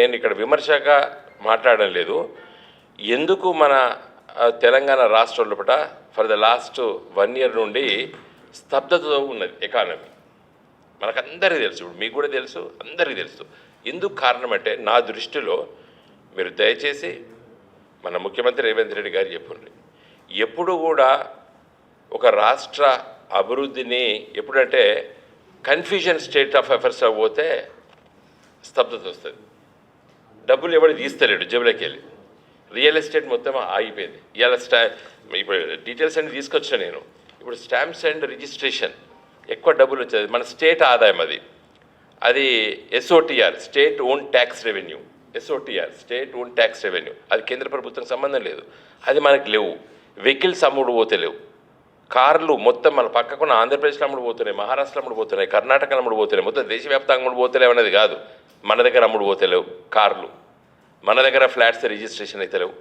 నేను ఇక్కడ విమర్శగా మాట్లాడడం లేదు. ఎందుకు మన తెలంగాణ రాష్ట్రంలో పట ఫర్ ద లాస్ట్ 1 year నుండి స్తబ్దతతో ఉన్నది ఎకానమీ. మనకందరికీ తెలుసు, ఇప్పుడు మీకు కూడా తెలుసు, అందరికీ తెలుసు. ఎందుకు కారణం అంటే నా దృష్టిలో మీరు దయచేసి మన ముఖ్యమంత్రి రేవంత్ రెడ్డి గారు చెప్పండి, ఎప్పుడు కూడా ఒక రాష్ట్ర అభివృద్ధిని ఎప్పుడంటే కన్ఫ్యూజన్ స్టేట్ ఆఫ్ అఫైర్స్ పోతే స్తబ్దత వస్తుంది. డబ్బులు ఎవడు తీస్తలేడు జేబులోకి వెళ్ళి, రియల్ ఎస్టేట్ మొత్తం ఆగిపోయింది. ఇవాళ ఇప్పుడు డీటెయిల్స్ అన్ని తీసుకొచ్చిన నేను. ఇప్పుడు స్టాంప్స్ అండ్ రిజిస్ట్రేషన్ ఎక్కువ డబ్బులు వచ్చేది మన స్టేట్ ఆదాయం, అది SOTR, state own tax revenue. SOTR state own tax revenue, అది కేంద్ర ప్రభుత్వం సంబంధం లేదు, అది మనకు లేవు. వెహికల్స్ అమ్ముడు పోతే లేవు, కార్లు మొత్తం మన పక్కకున్న ఆంధ్రప్రదేశ్లో అమ్ముడు పోతున్నాయి, మహారాష్ట్రలో అమ్ముడు పోతున్నాయి, కర్ణాటకలో అమ్ముడు పోతున్నాయి, మొత్తం దేశవ్యాప్తంగా అమ్ముడు పోతలేవు అనేది కాదు. మన దగ్గర అమ్ముడు పోతలేవు కార్లు, మన దగ్గర ఫ్లాట్స్ రిజిస్ట్రేషన్ అయితే లేవు,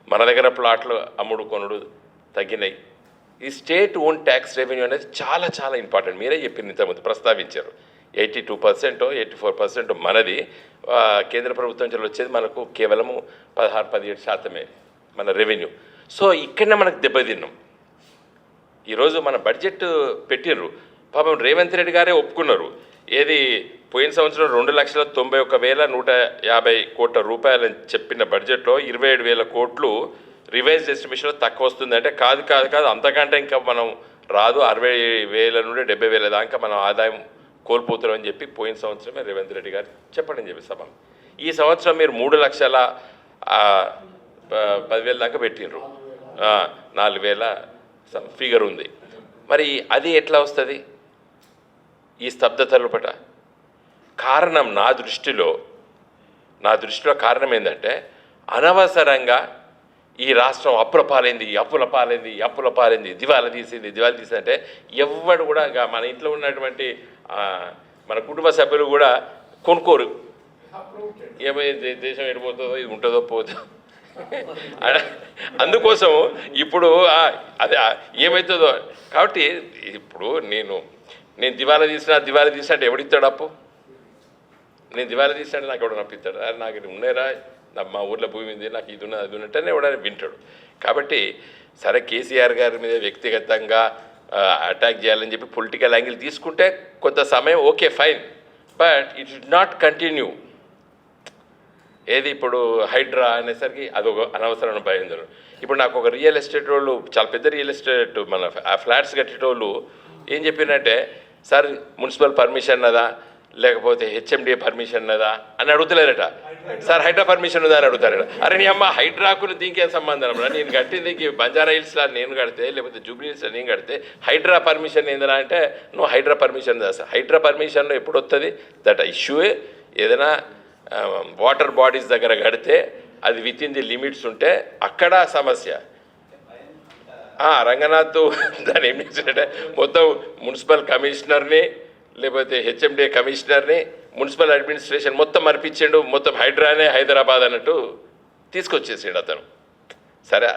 మన దగ్గర ప్లాట్లు అమ్ముడు కొనుడు తగ్గినాయి. ఈ స్టేట్ ఓన్ ట్యాక్స్ రెవెన్యూ అనేది చాలా చాలా ఇంపార్టెంట్. మీరే చెప్పింది ఇంతకుముందు ప్రస్తావించారు. 82% 84% మనది, కేంద్ర ప్రభుత్వం నుంచి వచ్చేది మనకు కేవలము 16-17% మన రెవెన్యూ. సో ఇక్కడనే మనకు దెబ్బతిన్నాం. ఈరోజు మన బడ్జెట్ పెట్టినరు, పాపం రేవంత్ రెడ్డి గారే ఒప్పుకున్నారు. ఏది పోయిన సంవత్సరం 2,91,150 కోట్ల రూపాయలని చెప్పిన బడ్జెట్లో 27,000 కోట్లు రివైజ్డ్ ఎస్టిమేషన్లో తక్కువ వస్తుంది అంటే కాదు అంతకంటే ఇంకా మనం రాదు, 60,000 నుండి 70,000 దాకా మనం ఆదాయం కోల్పోతున్నామని చెప్పి పోయిన సంవత్సరమే రేవంత్ రెడ్డి గారు చెప్పండి చెప్పి సభ. ఈ సంవత్సరం మీరు 3,10,000 దాకా పెట్టినరు, 4,000 ఫిగర్ ఉంది. మరి అది ఎట్లా వస్తుంది ఈ స్తబ్దతల పట? కారణం నా దృష్టిలో కారణం ఏంటంటే అనవసరంగా ఈ రాష్ట్రం అప్పుల పాలైంది, దివాలా తీసింది అంటే ఎవ్వడు కూడా మన ఇంట్లో ఉన్నటువంటి మన కుటుంబ సభ్యులు కూడా కొనుక్కోరు. ఏమైంది, దేశం ఎడిపోతుందో, ఇది ఉంటుందో పోతుందో. అందుకోసం ఇప్పుడు అదే ఏమవుతుందో. కాబట్టి ఇప్పుడు నేను దివాలా తీసినా అంటే ఎవడిస్తాడు అప్పు? నేను దివాలా తీసినాడు నాకు ఎవడు నప్పిస్తాడు? నాకు ఉన్నారా, మా ఊర్లో భూమి ఉంది, నాకు ఇది ఉన్నది అది ఉన్నట్టనే ఎవడైనా వింటాడు. కాబట్టి సరే కేసీఆర్ గారి మీద వ్యక్తిగతంగా అటాక్ చేయాలని చెప్పి పొలిటికల్ యాంగిల్ తీసుకుంటే కొంత సమయం okay fine, but it should not continue. ఏది ఇప్పుడు హైడ్రా అనేసరికి అదొక అనవసరమైన భయం. ఇప్పుడు నాకు ఒక రియల్ ఎస్టేట్ వాళ్ళు, చాలా పెద్ద రియల్ ఎస్టేట్ మన ఆ ఫ్లాట్స్ కట్టేటోళ్ళు ఏం చెప్పినంటే, సార్ మున్సిపల్ పర్మిషన్ అదా లేకపోతే హెచ్ఎండిఏ పర్మిషన్ అదా అని అడుగుతలేరట. సార్ హైడ్రా పర్మిషన్ ఉందా అని అడుగుతారట. అరే నీ అమ్మ హైడ్రాకులు దీనికేం సంబంధం రా, నేను కట్టింది బంజారా హిల్స్లో నేను కడితే లేకపోతే జూబ్లీ హిల్స్లో నేను కడితే హైడ్రా పర్మిషన్ ఏందరా అంటే నువ్వు హైడ్రా పర్మిషన్ సార్. హైడ్రా పర్మిషన్లో ఎప్పుడు వస్తుంది దట్ ఇష్యూయే? ఏదైనా వాటర్ బాడీస్ దగ్గర కడితే అది విత్ ఇన్ ది లిమిట్స్ ఉంటే అక్కడ సమస్య. రంగనాథ్ దాన్ని ఏం చేశాడంటే మొత్తం మున్సిపల్ కమిషనర్ని లేకపోతే హెచ్ఎండిఏ కమిషనర్ని మున్సిపల్ అడ్మినిస్ట్రేషన్ మొత్తం మర్పించాడు, మొత్తం హైడ్రానే హైదరాబాద్ అన్నట్టు తీసుకొచ్చేసాడు అతను. సరే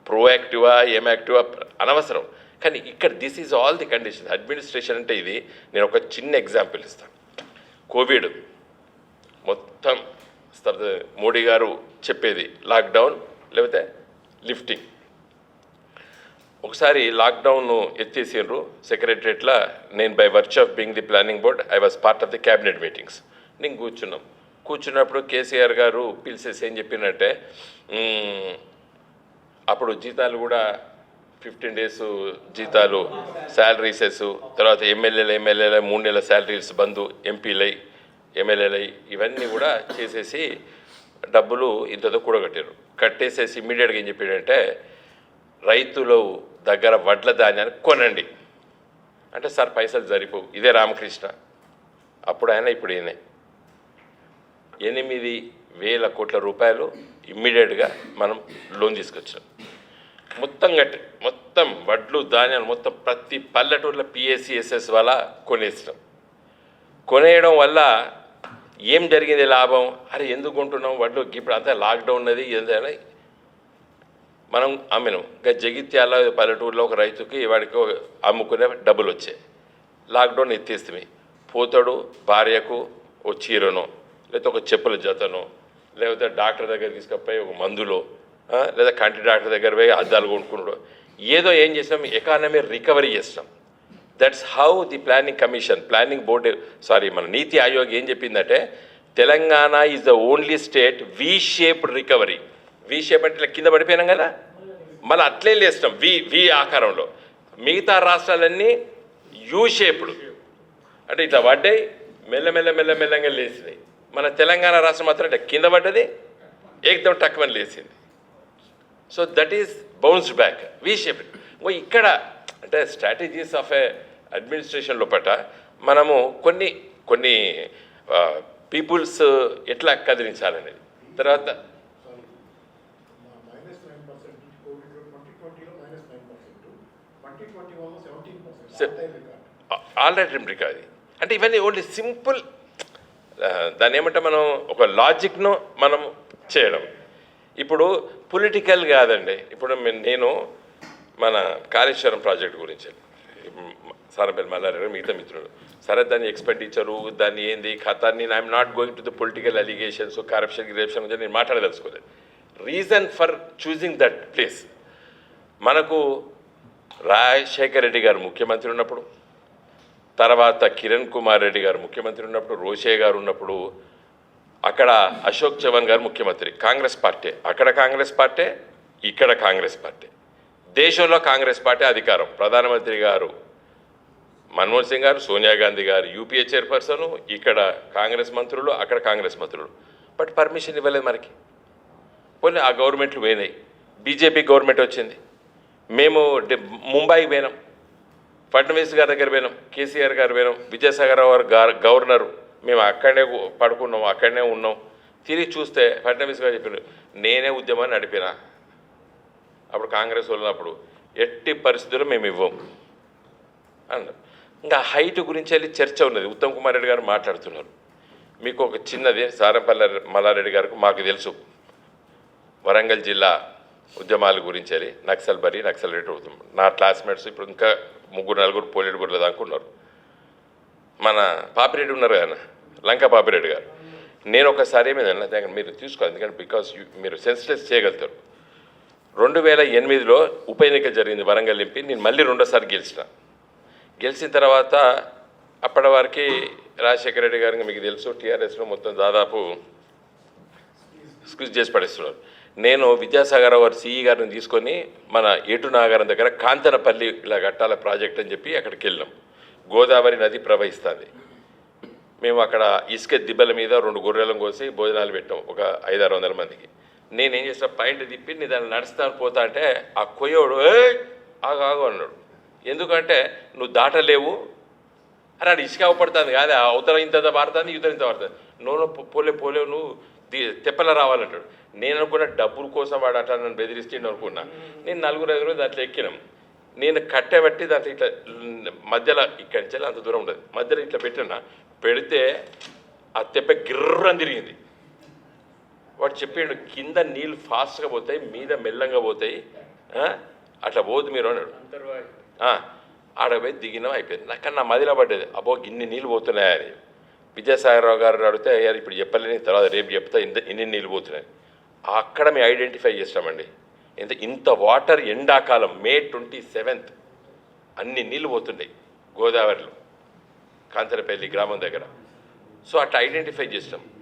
ప్రోయాక్టివా ఏం యాక్టివా అనవసరం, కానీ ఇక్కడ this is all the condition. Administration అంటే ఇది. నేను ఒక చిన్న ఎగ్జాంపుల్ ఇస్తాను. కోవిడ్ మొత్తం మోడీ గారు చెప్పేది లాక్డౌన్ లేకపోతే లిఫ్టింగ్. ఒకసారి లాక్డౌన్ను ఎత్తేసిండ్రు సెక్రటరియట్లో. నేను by virtue of being the planning board I was part of the cabinet meetings. నేను కూర్చున్నప్పుడు కేసీఆర్ గారు పిలిచేసి ఏం చెప్పినట్టే, అప్పుడు జీతాలు కూడా 15 days జీతాలు శాలరీసెస్, తర్వాత ఎమ్మెల్యేల 3 నెలల శాలరీస్ బంధు, ఎంపీలై ఎమ్మెల్యేలై ఇవన్నీ కూడా చేసేసి డబ్బులు ఇంతతో కూడగట్టారు. కట్టేసేసి ఇమ్మీడియట్గా ఏం చెప్పాడంటే, రైతులు దగ్గర వడ్ల ధాన్యాన్ని కొనండి అంటే, సార్ పైసలు సరిపోవు. ఇదే రామకృష్ణ, అప్పుడు ఆయన ఇప్పుడు ఈయన 8,000 కోట్ల రూపాయలు ఇమ్మీడియట్గా మనం లోన్ తీసుకొచ్చాం. మొత్తం వడ్లు ధాన్యాలు మొత్తం ప్రతి పల్లెటూరులో PSCSS వల్ల కొనేస్తాం. కొనేయడం వల్ల ఏం జరిగింది లాభం? అరే ఎందుకు కొంటున్నాం వడ్లు, ఇప్పుడు అంతా లాక్డౌన్ ఉన్నది ఏదైనా మనం అమ్మినాం. ఇంకా జగిత్యాల పల్లెటూరులో ఒక రైతుకి వాడికి అమ్ముకునే డబ్బులు వచ్చాయి. లాక్డౌన్ ఎత్తేస్తే పోతాడు, భార్యకు ఓ చీరను లేకపోతే ఒక చెప్పుల జతనో, లేకపోతే డాక్టర్ దగ్గర తీసుకుపోయి ఒక మందులో, లేదా కంటి డాక్టర్ దగ్గర పోయి అద్దాలు కొనుక్కున్నాడు, ఏదో ఏం చేస్తాం, ఎకానమీ రికవరీ చేస్తాం. That's how the planning commission, planning board, మన నీతి ఆయోగ్ ఏం చెప్పిందంటే, Telangana is the only state we shaped recovery. V shape అంటే కింద పడిపోయినాం కదా, మళ్ళీ అట్లే లేస్తాం వి ఆకారంలో. మిగతా రాష్ట్రాలన్నీ యూ షేప్డ్ అంటే ఇట్లా పడ్డాయి, మెల్లమెల్లగా లేచినాయి. మన తెలంగాణ రాష్ట్రం మాత్రం ఇట్లా కింద పడ్డది, ఏకదం టక్కుమని లేచింది. So that is bounced back, we shaped. ఇక్కడ అంటే స్ట్రాటజీస్ ఆఫ్ ఏ అడ్మినిస్ట్రేషన్ లోపట మనము కొన్ని పీపుల్స్ ఎట్లా కదిలించాలనేది. తర్వాత ఆల్రెడీ రికార్డ్ అది అంటే ఇవన్నీ ఓన్లీ సింపుల్, దాన్ని ఏమంటే మనం ఒక లాజిక్ను మనం చేయడం. ఇప్పుడు పొలిటికల్ కాదండి. ఇప్పుడు నేను మన కాళేశ్వరం ప్రాజెక్ట్ గురించి సారంపల్లి మల్లారెడ్డి మిగతా మిత్రులు సరే దాని ఎక్స్పెండిచరు, దాన్ని ఏంది ఖతాన్ని, I'm not going to the political allegations, corruption గురించి నేను మాట్లాడదలుచుకోలేదు. Reason for choosing that place, మనకు రాజశేఖర్ రెడ్డి గారు ముఖ్యమంత్రి ఉన్నప్పుడు, తర్వాత కిరణ్ కుమార్ రెడ్డి గారు ముఖ్యమంత్రి ఉన్నప్పుడు, రోషే గారు ఉన్నప్పుడు, అక్కడ అశోక్ చవాన్ గారు ముఖ్యమంత్రి, కాంగ్రెస్ పార్టీ, అక్కడ కాంగ్రెస్ పార్టీ, ఇక్కడ కాంగ్రెస్ పార్టీ, దేశంలో కాంగ్రెస్ పార్టీ అధికారం. ప్రధానమంత్రి గారు మన్మోహన్ సింగ్ గారు, సోనియా గాంధీ గారు యూపీఏ చైర్పర్సన్, ఇక్కడ కాంగ్రెస్ మంత్రులు, అక్కడ కాంగ్రెస్ మంత్రులు. బట్ పర్మిషన్ ఇవ్వలేదు మనకి. పోనీ ఆ గవర్నమెంట్లు పోయినాయి, బీజేపీ గవర్నమెంట్ వచ్చింది. మేము ముంబైకి పోయినాం, ఫడ్నవీస్ గారి దగ్గర పోయినాం, కేసీఆర్ గారు పోయినాం, విద్యాసాగర్ రావు గారు గవర్నరు, మేము అక్కడనే పడుకున్నాం, అక్కడనే ఉన్నాం. తిరిగి చూస్తే ఫడ్నవీస్ గారు చెప్పారు, నేనే ఉద్యమాన్ని నడిపినా. అప్పుడు కాంగ్రెస్ ఉన్నప్పుడు ఎట్టి పరిస్థితుల్లో మేము ఇవ్వం అన్నారు. ఇంకా హైట్ గురించి వెళ్ళి చర్చ ఉన్నది. ఉత్తమ్ కుమార్ రెడ్డి గారు మాట్లాడుతున్నారు. మీకు ఒక చిన్నది, సారంపల్లి మల్లారెడ్డి గారికి మాకు తెలుసు వరంగల్ జిల్లా ఉద్యమాల గురించి వెళ్ళి నక్సల్ రేట్ అవుతుంది. నా క్లాస్మేట్స్ ఇప్పుడు ఇంకా 3-4 పోలీటు బుర్రలు దాకున్నారు. మన పాపిరెడ్డి ఉన్నారు కదా, లంకా పాపిరెడ్డి గారు. నేను ఒకసారి ఏమైందన్న దగ్గర మీరు తీసుకోవాలి, ఎందుకంటే బికాస్ మీరు సెన్సిటైజ్ చేయగలుగుతారు. 2008లో ఉప ఎన్నిక జరిగింది వరంగల్ ఎంపీ. నేను మళ్ళీ 2వ సారి గెలిచిన తర్వాత అప్పటి వారికి రాజశేఖర రెడ్డి గారికి మీకు తెలుసు టీఆర్ఎస్లో మొత్తం దాదాపు స్క్విజ్ చేసి పడేస్తున్నారు. నేను విద్యాసాగర్ వారి సిఈ గారిని తీసుకొని మన ఏటు నాగారం దగ్గర కాంతనపల్లి ఇలా కట్టాల ప్రాజెక్ట్ అని చెప్పి అక్కడికి వెళ్ళాం. గోదావరి నది ప్రవహిస్తుంది. మేము అక్కడ ఇసుక దిబ్బల మీద 2 గొర్రెలను కోసి భోజనాలు పెట్టాం ఒక 500-600 మందికి. నేనేం చేసిన పాయింట్ తిప్పి నేను దాన్ని నడుస్తాను పోతా అంటే ఆ కొయ్యోడు ఆగు అన్నాడు. ఎందుకంటే నువ్వు దాటలేవు అని అది ఇసుక అవపడుతుంది కాదు, అవతల ఇంత పారుతుంది, ఇవతల ఇంత పడుతుంది. పోలేవు నువ్వు తెప్పల రావాలంటాడు. నేను అనుకున్న డబ్బుల కోసం వాడు అట్లా నన్ను బెదిరిస్తే అనుకున్నా. నేను 4-5 దాంట్లో ఎక్కినాం. నేను కట్టబట్టి దాంట్లో ఇట్లా మధ్యలో ఇక్కడి నుంచి అంత దూరం ఉండదు, మధ్యలో ఇట్లా పెట్టినా పెడితే ఆ తెప్ప గిర్రని తిరిగింది. వాడు చెప్పిండు కింద నీళ్ళు ఫాస్ట్గా పోతాయి, మీద మెల్లంగా పోతాయి, అట్లా పోదు మీరు అన్నాడు. ఆడపోయి దిగినాం, అయిపోయింది. నాకన్నా నా మదిలో పడ్డది, అబ్బో ఇన్ని నీళ్ళు పోతున్నాయని. విద్యాసాగర్ రావు గారు అడిగితే అయ్యారు ఇప్పుడు చెప్పలేని, తర్వాత రేపు చెప్తా ఇన్ని నీళ్ళు పోతున్నాయి. అక్కడ మేము ఐడెంటిఫై చేస్తామండి. ఇంత వాటర్ ఎండాకాలం May 27 అన్ని నీళ్ళు పోతుండే గోదావరిలో కాంతనపల్లి గ్రామం దగ్గర. సో అట్లా ఐడెంటిఫై చేస్తాం.